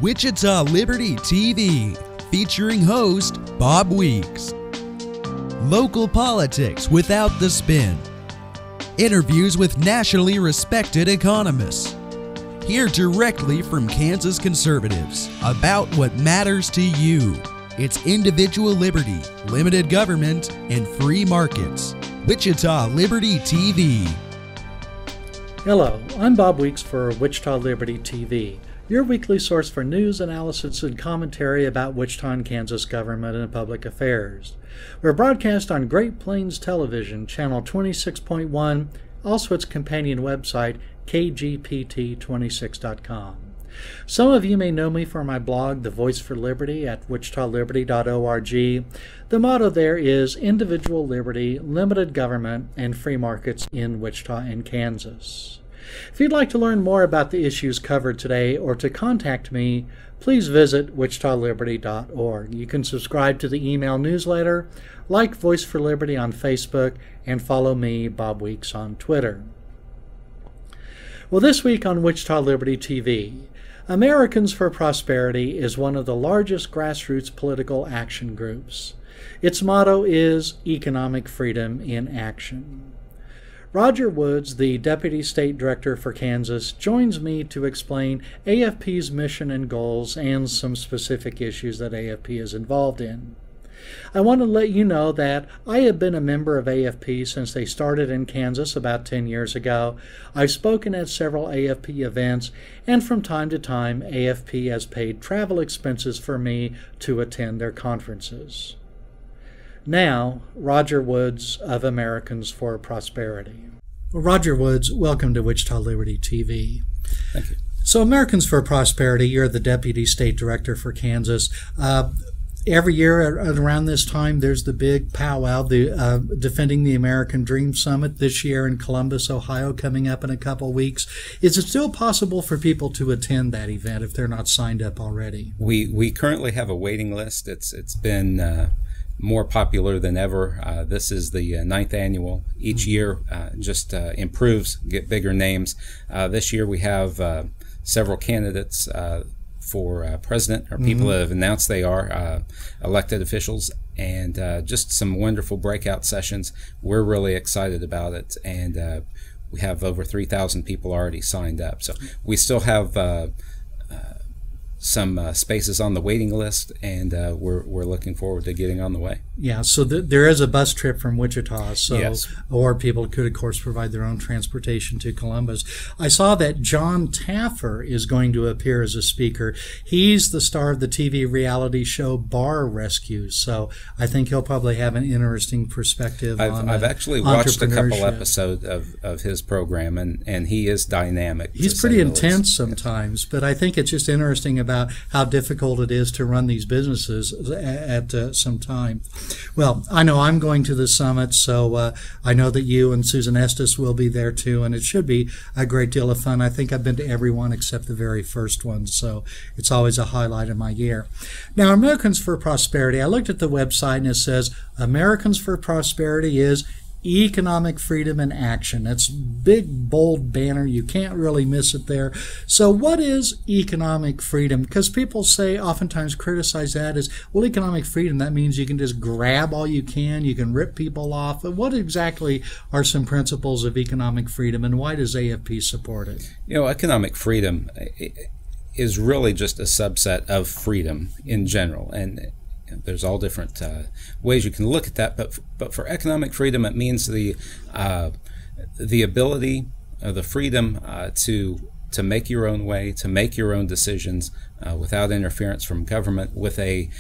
Wichita Liberty TV, featuring host Bob Weeks. Local politics without the spin. Interviews with nationally respected economists. Hear directly from Kansas conservatives about what matters to you. It's individual liberty, limited government, and free markets. Wichita Liberty TV. Hello, I'm Bob Weeks for Wichita Liberty TV, your weekly source for news, analysis, and commentary about Wichita and Kansas government and public affairs. We're broadcast on Great Plains Television, channel 26.1, also its companion website, kgpt26.com. Some of you may know me for my blog, The Voice for Liberty, at wichitaliberty.org. The motto there is individual liberty, limited government, and free markets in Wichita and Kansas. If you'd like to learn more about the issues covered today or to contact me, please visit wichitaliberty.org. You can subscribe to the email newsletter, like Voice for Liberty on Facebook, and follow me, Bob Weeks, on Twitter. Well, this week on Wichita Liberty TV, Americans for Prosperity is one of the largest grassroots political action groups. Its motto is Economic Freedom in Action. Rodger Woods, the Deputy State Director for Kansas, joins me to explain AFP's mission and goals and some specific issues that AFP is involved in. I want to let you know that I have been a member of AFP since they started in Kansas about 10 years ago. I've spoken at several AFP events, and from time to time, AFP has paid travel expenses for me to attend their conferences. Now, Rodger Woods of Americans for Prosperity. Well, Rodger Woods, welcome to Wichita Liberty TV. Thank you. So, Americans for Prosperity, you're the Deputy State Director for Kansas. Every year around this time, there's the big powwow, the Defending the American Dream Summit this year in Columbus, Ohio, coming up in a couple weeks. Is it still possible for people to attend that event if they're not signed up already? We currently have a waiting list. It's been more popular than ever. This is the 9th annual. Each year just improves, get bigger names. This year we have several candidates for president, or people that have announced they are elected officials, and just some wonderful breakout sessions. We're really excited about it, and we have over 3,000 people already signed up. So we still have some spaces on the waiting list, and we're looking forward to getting on the way. Yeah, so there is a bus trip from Wichita, so yes. Or people could, of course, provide their own transportation to Columbus. I saw that John Taffer is going to appear as a speaker. He's the star of the TV reality show Bar Rescue, so I think he'll probably have an interesting perspective on I've actually watched a couple episodes of his program, and he is dynamic. He's pretty intense sometimes, but I think it's just interesting about how difficult it is to run these businesses at some time. Well, I know I'm going to the summit, so I know that you and Susan Estes will be there too, and it should be a great deal of fun. I think I've been to every one except the very first one, so it's always a highlight of my year. Now, Americans for Prosperity, I looked at the website and it says Americans for Prosperity is Economic Freedom in Action. It's big, bold banner. You can't really miss it there. So what is economic freedom? Because people say, oftentimes criticize that as, well, economic freedom, that means you can just grab all you can rip people off. But what exactly are some principles of economic freedom, and why does AFP support it? You know, economic freedom is really just a subset of freedom in general, and there's all different ways you can look at that, but for economic freedom, it means the ability, the freedom to make your own way, to make your own decisions without interference from government, with a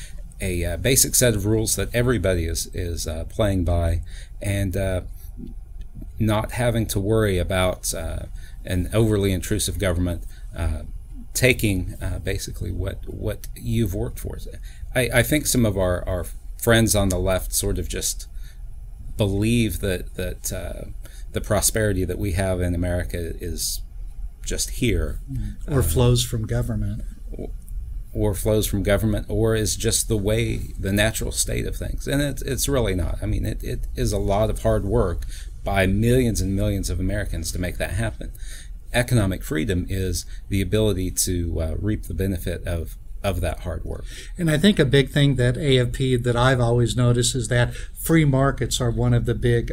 basic set of rules that everybody is playing by, and not having to worry about an overly intrusive government taking basically what you've worked for. I think some of our friends on the left sort of just believe that the prosperity that we have in America is just here. Or flows from government. Or flows from government, or is just the natural state of things. And it's really not. I mean, it is a lot of hard work by millions and millions of Americans to make that happen. economic freedom is the ability to reap the benefit of that hard work. And I think a big thing that AFP that I've always noticed is that free markets are one of the big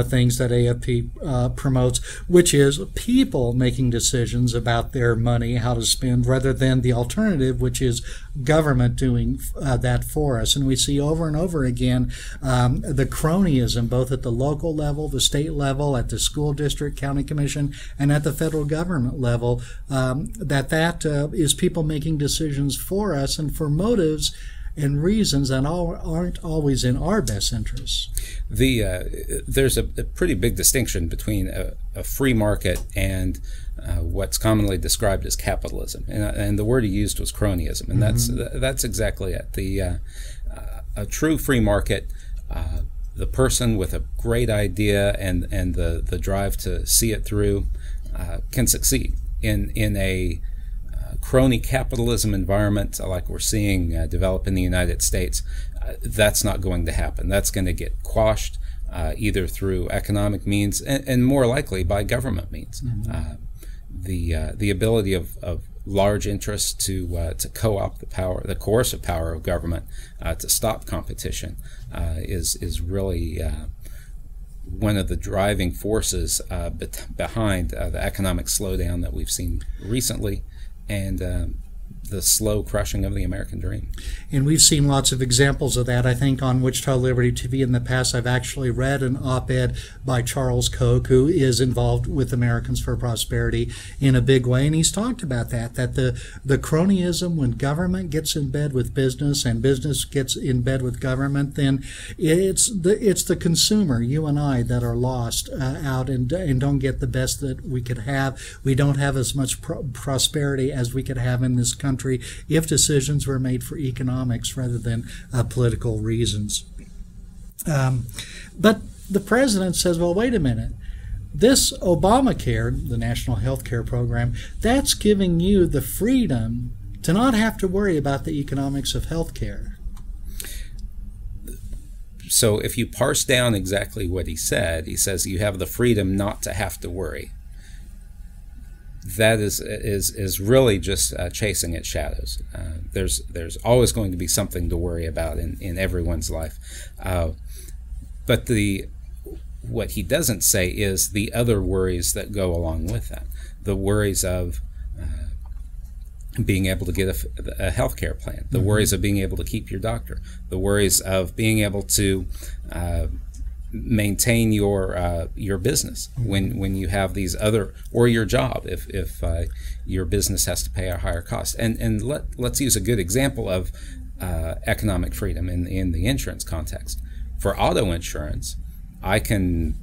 things that AFP promotes, which is people making decisions about their money, how to spend, rather than the alternative, which is government doing that for us. And we see over and over again the cronyism, both at the local level, the state level, at the school district, county commission, and at the federal government level, that is people making decisions for us and for motives and reasons that aren't always in our best interests. There's a pretty big distinction between a free market and what's commonly described as capitalism, and the word he used was cronyism, and that's exactly it. A true free market, the person with a great idea and the drive to see it through can succeed. In a crony capitalism environment like we're seeing develop in the United States, that's not going to happen. That's going to get quashed either through economic means and more likely by government means. The ability of large interests to co-opt the coercive power of government to stop competition is really one of the driving forces behind the economic slowdown that we've seen recently, and the slow crushing of the American dream. And we've seen lots of examples of that. I think on Wichita Liberty TV in the past, I've actually read an op-ed by Charles Koch, who is involved with Americans for Prosperity in a big way, and he's talked about that the cronyism, when government gets in bed with business and business gets in bed with government, then it's the consumer, you and I, that are lost out and don't get the best that we could have. We don't have as much prosperity as we could have in this country if decisions were made for economics rather than political reasons. But the president says, well, wait a minute. This Obamacare, the National Health Care Program, that's giving you the freedom to not have to worry about the economics of health care. So if you parse down exactly what he said, he says you have the freedom not to have to worry. That is really just chasing its shadows. There's always going to be something to worry about in everyone's life. But what he doesn't say is the other worries that go along with that. The worries of being able to get a health care plan, the worries of being able to keep your doctor, the worries of being able to maintain your business when you have these other, or your job if your business has to pay a higher cost. And let's use a good example of economic freedom in the insurance context. For auto insurance, I can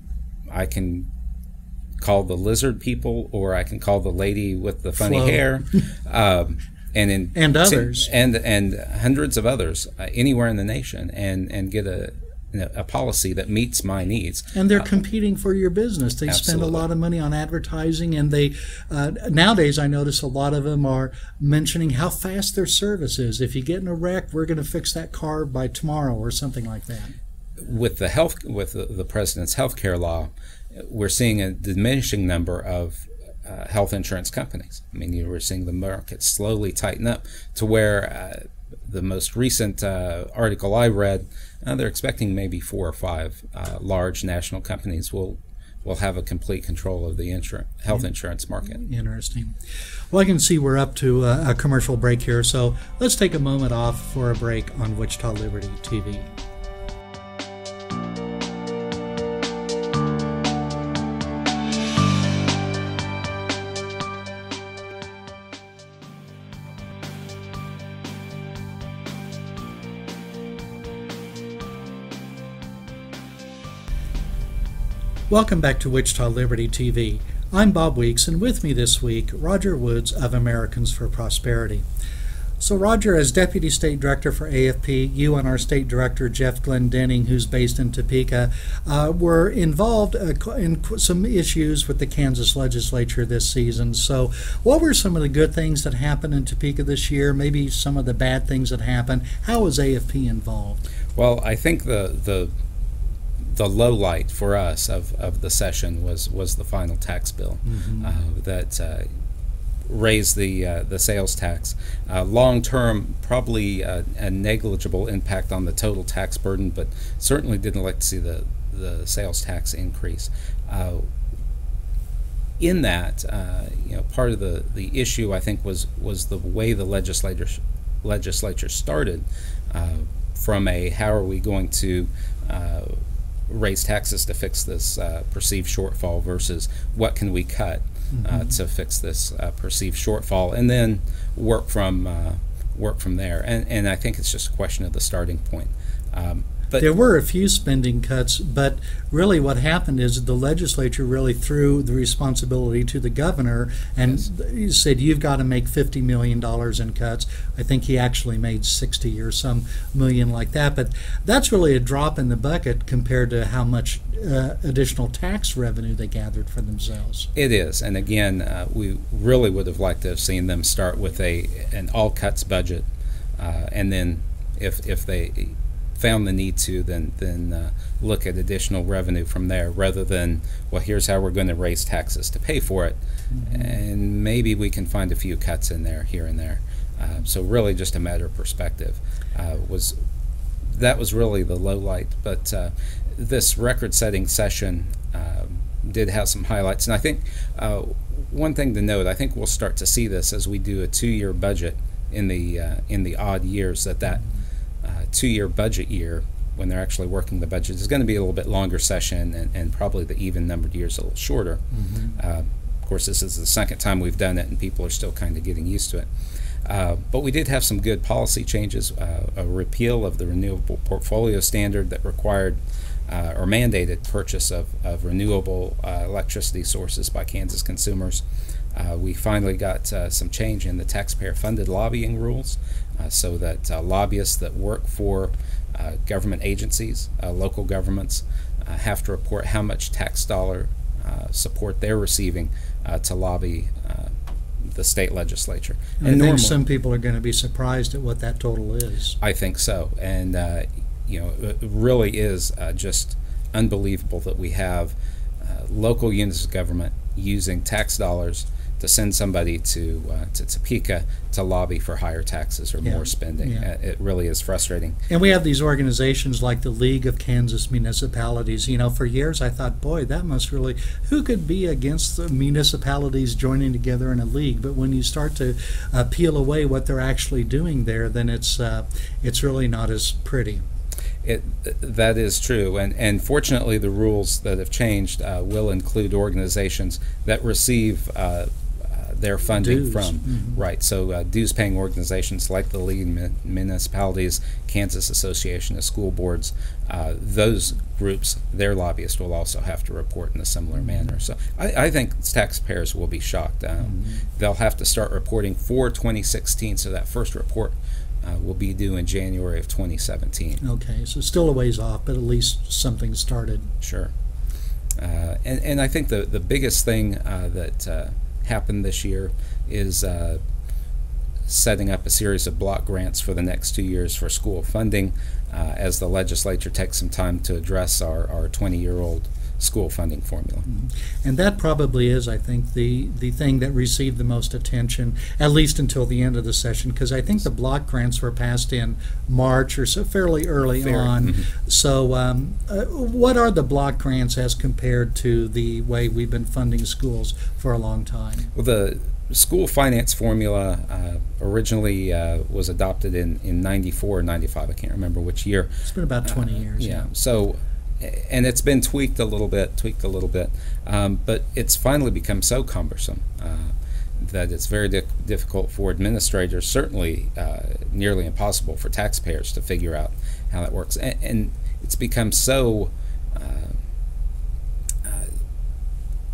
call the lizard people, or I can call the lady with the funny hair, and others, and hundreds of others anywhere in the nation, and get a policy that meets my needs. And they're competing for your business. They spend a lot of money on advertising, and they nowadays I notice a lot of them are mentioning how fast their service is. If you get in a wreck, we're going to fix that car by tomorrow, or something like that. With the president's health care law, we're seeing a diminishing number of health insurance companies. I mean, we're seeing the market slowly tighten up to where the most recent article I read, they're expecting maybe 4 or 5 large national companies will have a complete control of the health insurance market. Interesting. Well, I can see we're up to a commercial break here, so let's take a moment off for a break on Wichita Liberty TV. Welcome back to Wichita Liberty TV. I'm Bob Weeks, and with me this week, Rodger Woods of Americans for Prosperity. So Rodger, as Deputy State Director for AFP, you and our State Director, Jeff Glendenning, who's based in Topeka, were involved in some issues with the Kansas legislature this season. So what were some of the good things that happened in Topeka this year, maybe some of the bad things that happened? How was AFP involved? Well, I think the the low light for us of the session was the final tax bill that raised the sales tax. Long term, probably a negligible impact on the total tax burden, but certainly didn't like to see the sales tax increase. In that, part of the issue, I think, was the way the legislature started, from a how are we going to raise taxes to fix this perceived shortfall versus what can we cut to fix this perceived shortfall, and then work from there. And I think it's just a question of the starting point. But there were a few spending cuts, but really what happened is the legislature really threw the responsibility to the governor and he said, you've got to make $50 million in cuts. I think he actually made 60 or some million like that, but that's really a drop in the bucket compared to how much additional tax revenue they gathered for themselves. It is, and again, we really would have liked to have seen them start with an all cuts budget, and then if they found the need to, then look at additional revenue from there, rather than, well, here's how we're going to raise taxes to pay for it, and maybe we can find a few cuts in there, here and there. So really just a matter of perspective. That was really the low light, but this record-setting session did have some highlights, and I think one thing to note, I think we'll start to see this as we do a 2-year budget in the odd years, that 2-year budget year, when they're actually working the budget, is going to be a little bit longer session, and probably the even numbered years a little shorter. Of course, this is the second time we've done it, and people are still kind of getting used to it. But we did have some good policy changes, a repeal of the renewable portfolio standard that required or mandated purchase of renewable electricity sources by Kansas consumers. We finally got some change in the taxpayer-funded lobbying rules, so that lobbyists that work for government agencies, local governments, have to report how much tax dollar support they're receiving to lobby the state legislature. And I think some people are going to be surprised at what that total is. I think so, and it really is just unbelievable that we have local units of government using tax dollars to send somebody to Topeka to lobby for higher taxes or more spending. It really is frustrating. And we have these organizations like the League of Kansas Municipalities. For years I thought, boy, that must really, who could be against the municipalities joining together in a league? But when you start to peel away what they're actually doing there, then it's really not as pretty. That is true, and fortunately the rules that have changed will include organizations that receive their funding dues from right. So dues-paying organizations like the League of Municipalities, Kansas Association of School Boards, those groups, their lobbyists will also have to report in a similar manner. So I think taxpayers will be shocked. They'll have to start reporting for 2016, so that first report will be due in January of 2017. Okay, so still a ways off, but at least something started. Sure. And I think the biggest thing that happened this year is setting up a series of block grants for the next 2 years for school funding, as the legislature takes some time to address our 20-year-old school funding formula. And that probably is, I think, the thing that received the most attention, at least until the end of the session, because I think the block grants were passed in March or so, fairly early on. So what are the block grants as compared to the way we've been funding schools for a long time? Well, the school finance formula originally was adopted in 94 or 95, I can't remember which year. It's been about 20 years. Yeah. So, and it's been tweaked a little bit, but it's finally become so cumbersome that it's very difficult for administrators, certainly nearly impossible for taxpayers to figure out how that works. And it's become so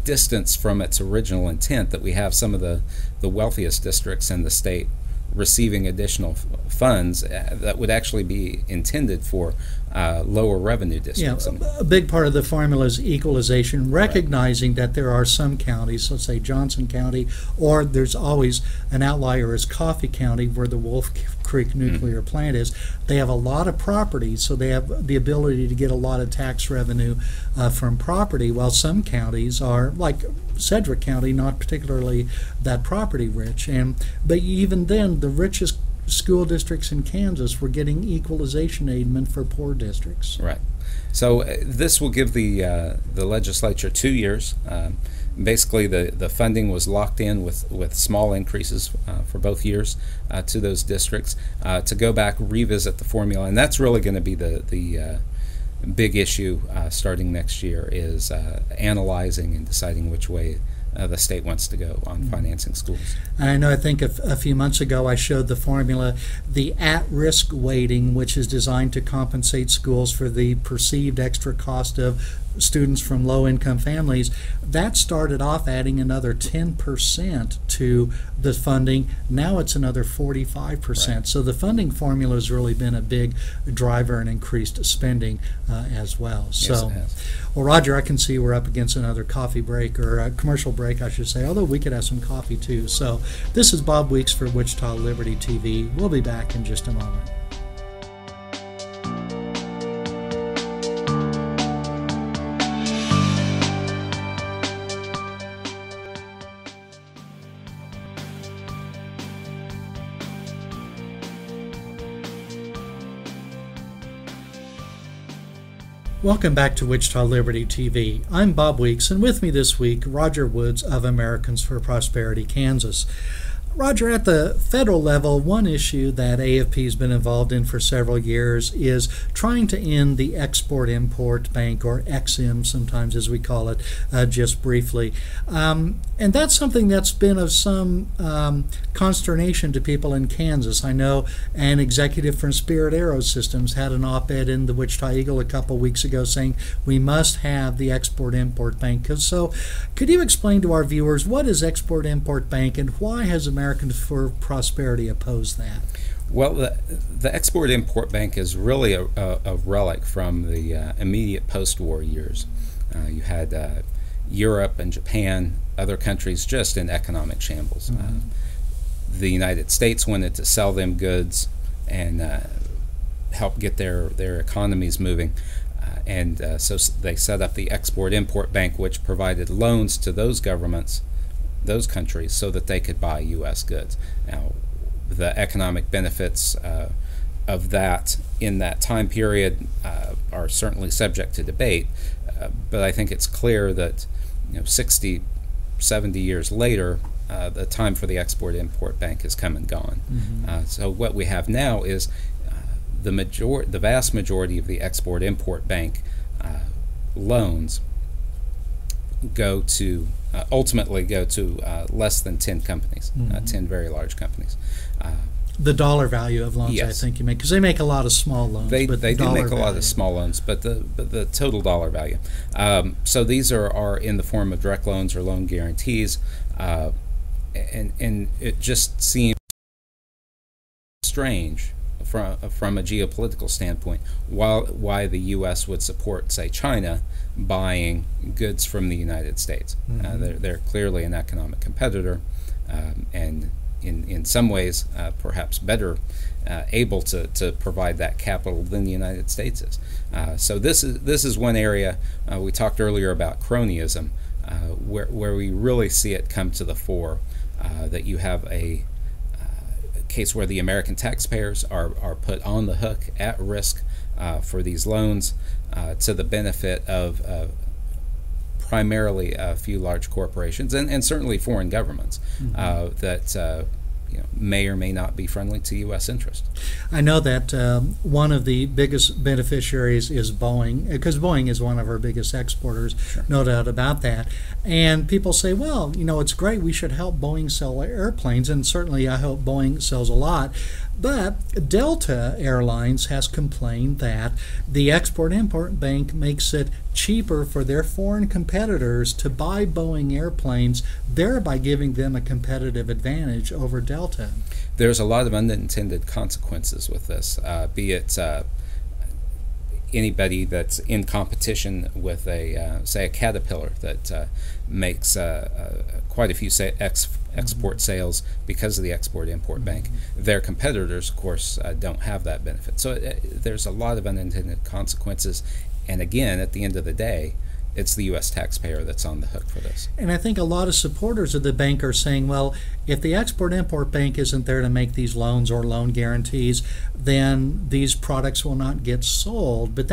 distanced from its original intent that we have some of the wealthiest districts in the state receiving additional funds that would actually be intended for lower revenue districts. A big part of the formula is equalization, recognizing that there are some counties, let's say Johnson County, or there's always an outlier as Coffee County, where the Wolf Creek nuclear plant is. They have a lot of property, so they have the ability to get a lot of tax revenue from property, while some counties are, like Sedgwick County, not particularly that property rich. But even then, the richest school districts in Kansas were getting equalization aid for poor districts. Right. So this will give the legislature 2 years. Basically, the funding was locked in with small increases for both years to those districts to go back, revisit the formula, and that's really going to be the big issue starting next year, is analyzing and deciding which way the state wants to go on financing schools. And I know, I think a few months ago I showed the formula, the at-risk weighting, which is designed to compensate schools for the perceived extra cost of students from low-income families. That started off adding another 10% to the funding. Now it's another 45%. Right. So the funding formula has really been a big driver in increased spending as well. Yes, so, it has. Well, Roger, I can see we're up against another coffee break, or a commercial break, I should say, although we could have some coffee too. So this is Bob Weeks for Wichita Liberty TV. We'll be back in just a moment. Welcome back to Wichita Liberty TV. I'm Bob Weeks, and with me this week, Rodger Woods of Americans for Prosperity, Kansas. Roger, at the federal level, one issue that AFP has been involved in for several years is trying to end the Export-Import Bank, or EXIM sometimes as we call it, just briefly. And that's something that's been of some consternation to people in Kansas. I know an executive from Spirit Aero Systems had an op-ed in the Wichita Eagle a couple weeks ago saying we must have the Export-Import Bank. So could you explain to our viewers, what is Export-Import Bank, and why has Americans for Prosperity opposed that? Well, the Export-Import Bank is really a relic from the immediate post-war years. You had Europe and Japan, other countries just in economic shambles. Mm-hmm. The United States wanted to sell them goods and help get their economies moving. So they set up the Export-Import Bank, which provided loans to those governments, those countries, so that they could buy U.S. goods. Now, the economic benefits of that in that time period are certainly subject to debate, but I think it's clear that 60, 70 years later, the time for the Export-Import Bank has come and gone. Mm-hmm. So what we have now is the vast majority of the Export-Import Bank loans ultimately go to less than 10 companies, mm-hmm. 10 very large companies. The dollar value of loans, yes. I think you make, because they make a lot of small loans. They do make a lot of small loans, but the total dollar value. So these are in the form of direct loans or loan guarantees, and it just seems strange from a geopolitical standpoint why the U.S. would support, say, China buying goods from the United States. Mm-hmm. They're clearly an economic competitor, and in some ways perhaps better able to provide that capital than the United States is. So this is one area we talked earlier about cronyism, where we really see it come to the fore, that you have a case where the American taxpayers are put on the hook, at risk for these loans, to the benefit of primarily a few large corporations and certainly foreign governments, mm-hmm. That may or may not be friendly to U.S. interest. I know that one of the biggest beneficiaries is Boeing, because Boeing is one of our biggest exporters, sure. No doubt about that. And people say, well, it's great, we should help Boeing sell airplanes, and certainly I hope Boeing sells a lot. But Delta Airlines has complained that the Export-Import Bank makes it cheaper for their foreign competitors to buy Boeing airplanes, thereby giving them a competitive advantage over Delta. There's a lot of unintended consequences with this, be it anybody that's in competition with say a Caterpillar that makes quite a few export sales because of the Export-Import Bank. Their competitors, of course, don't have that benefit. So there's a lot of unintended consequences. And again, at the end of the day, it's the U.S. taxpayer that's on the hook for this. And I think a lot of supporters of the bank are saying, well, if the Export-Import Bank isn't there to make these loans or loan guarantees, then these products will not get sold. But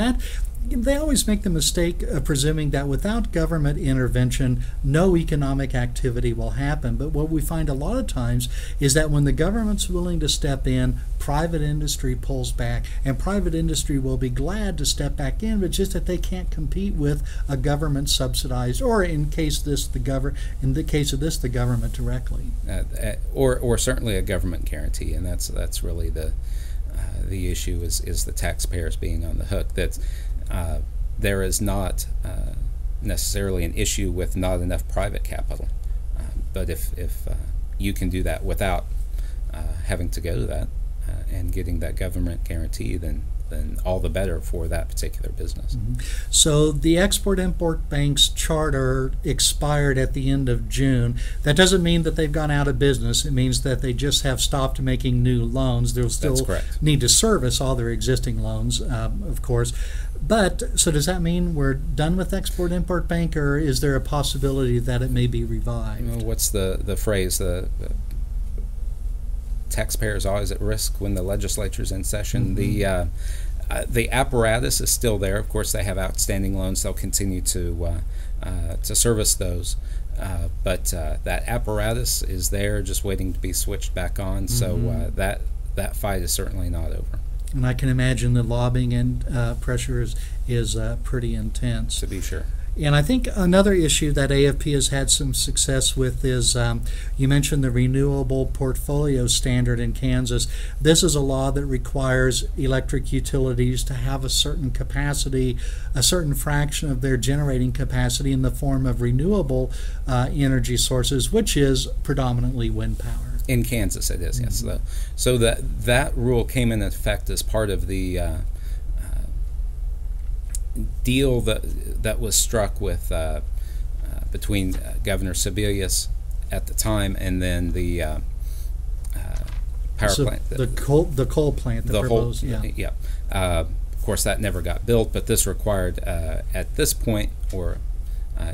they always make the mistake of presuming that without government intervention, no economic activity will happen. But what we find a lot of times is that when the government's willing to step in, private industry pulls back, and private industry will be glad to step back in, but just that they can't compete with a government subsidized, or in the case of this, the government directly, or certainly a government guarantee, and that's really the issue is the taxpayers being on the hook. That there is not necessarily an issue with not enough private capital, but if you can do that without having to go to that and getting that government guarantee, then all the better for that particular business. So the Export-Import Bank's charter expired at the end of June. That doesn't mean that they've gone out of business. It means that they just have stopped making new loans. They'll still need to service all their existing loans, of course. But so does that mean we're done with Export-Import Bank, or is there a possibility that it may be revived? Well, what's the phrase? The taxpayers always at risk when the legislature's in session. The apparatus is still there. Of course, they have outstanding loans. They'll continue to service those. But that apparatus is there, just waiting to be switched back on. So that fight is certainly not over. And I can imagine the lobbying and pressure is pretty intense. To be sure. And I think another issue that AFP has had some success with is, you mentioned the Renewable Portfolio Standard in Kansas. This is a law that requires electric utilities to have a certain capacity, a certain fraction of their generating capacity in the form of renewable energy sources, which is predominantly wind power. In Kansas it is, yes. So that rule came into effect as part of the deal that was struck with between Governor Sebelius at the time and then the power plant. The coal plant that proposed. Of course, that never got built, but this required at this point, or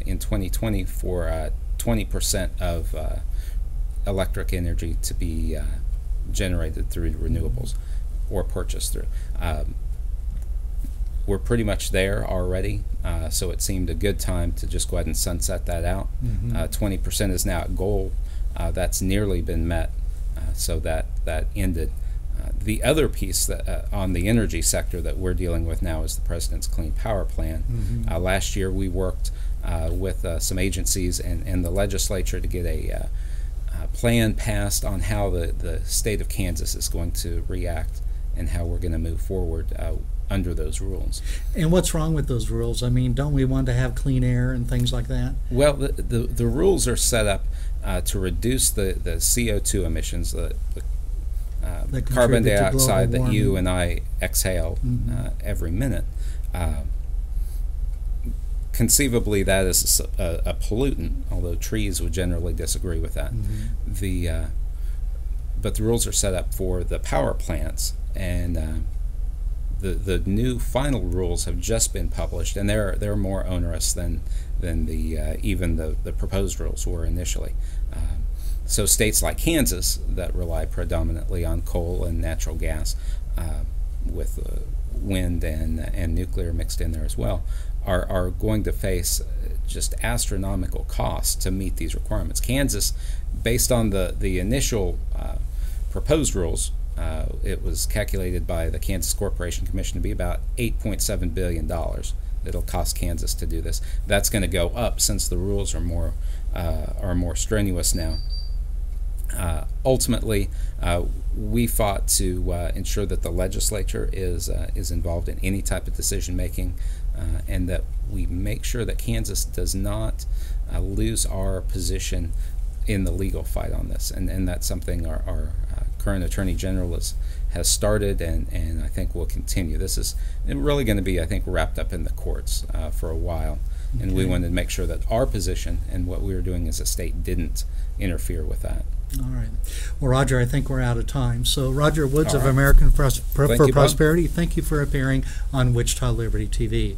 in 2020, for 20% of electric energy to be generated through renewables or purchased through. We're pretty much there already, so it seemed a good time to just go ahead and sunset that out. 20% is now a goal. That's nearly been met, so that ended. The other piece that, on the energy sector that we're dealing with now is the President's Clean Power Plan. Last year we worked with some agencies and the legislature to get a plan passed on how the state of Kansas is going to react and how we're going to move forward under those rules. And what's wrong with those rules? I mean, don't we want to have clean air and things like that? Well, the rules are set up to reduce the CO2 emissions, the carbon dioxide that you and I exhale every minute. Conceivably, that is a pollutant, although trees would generally disagree with that. But the rules are set up for the power plants, and the new final rules have just been published, and they're more onerous than even the proposed rules were initially. So states like Kansas that rely predominantly on coal and natural gas, with wind and nuclear mixed in there as well, are going to face just astronomical costs to meet these requirements. Kansas, based on the initial proposed rules, it was calculated by the Kansas Corporation Commission to be about $8.7 billion it'll cost Kansas to do this. That's going to go up since the rules are more strenuous now. Ultimately, we fought to ensure that the legislature is involved in any type of decision making, and that we make sure that Kansas does not lose our position in the legal fight on this, and that's something our current Attorney General has started, and I think will continue. This is really going to be, I think, wrapped up in the courts for a while. And we wanted to make sure that our position and what we were doing as a state didn't interfere with that. All right. Well, Rodger, I think we're out of time. So, Rodger Woods of right. American for Prosperity, Bob. thank you for appearing on Wichita Liberty TV.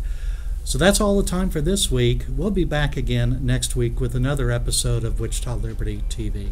So that's all the time for this week. We'll be back again next week with another episode of Wichita Liberty TV.